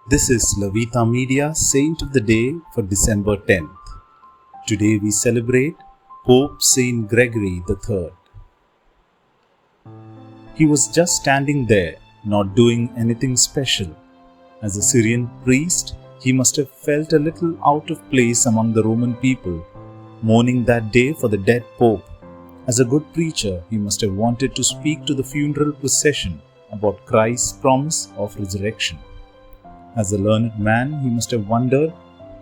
This is Lavita Media Saint of the Day for December 10th. Today we celebrate Pope St. Gregory III. He was just standing there, not doing anything special. As a Syrian priest, he must have felt a little out of place among the Roman people, mourning that day for the dead Pope. As a good preacher, he must have wanted to speak to the funeral procession about Christ's promise of resurrection. As a learned man, he must have wondered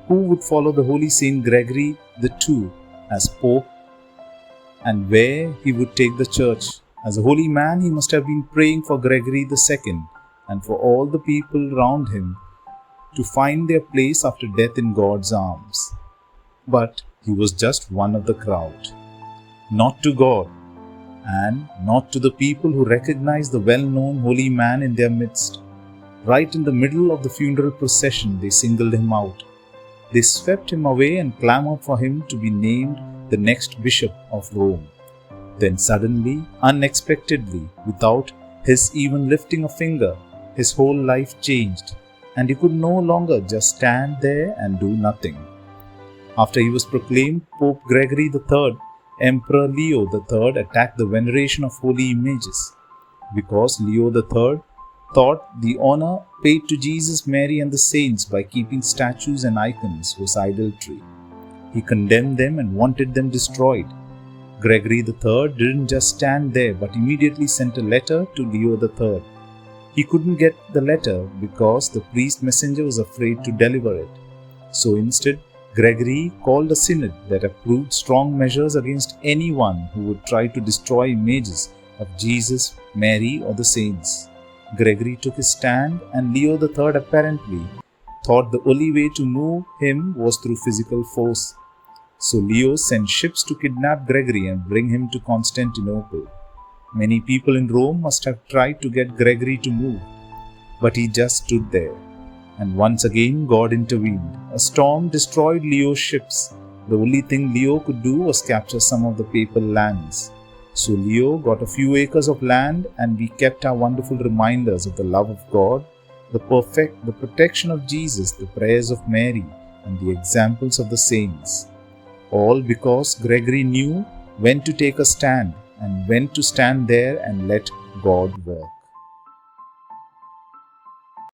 who would follow the holy St. Gregory II as Pope and where he would take the church. As a holy man, he must have been praying for Gregory II and for all the people around him to find their place after death in God's arms. But he was just one of the crowd, not to God and not to the people who recognized the well-known holy man in their midst. Right in the middle of the funeral procession, they singled him out. They swept him away and clamored for him to be named the next bishop of Rome. Then suddenly, unexpectedly, without his even lifting a finger, his whole life changed, and he could no longer just stand there and do nothing. After he was proclaimed Pope Gregory III, Emperor Leo III attacked the veneration of holy images, because Leo III thought the honor paid to Jesus, Mary and the saints by keeping statues and icons was idolatry. He condemned them and wanted them destroyed. Gregory III didn't just stand there but immediately sent a letter to Leo III. He couldn't get the letter because the priest messenger was afraid to deliver it. So instead, Gregory called a synod that approved strong measures against anyone who would try to destroy images of Jesus, Mary or the saints. Gregory took his stand, and Leo III apparently thought the only way to move him was through physical force. So Leo sent ships to kidnap Gregory and bring him to Constantinople. Many people in Rome must have tried to get Gregory to move, but he just stood there. And once again God intervened. A storm destroyed Leo's ships. The only thing Leo could do was capture some of the papal lands. So Leo got a few acres of land, and we kept our wonderful reminders of the love of God, the protection of Jesus, the prayers of Mary, and the examples of the saints. All because Gregory knew when to take a stand and when to stand there and let God work.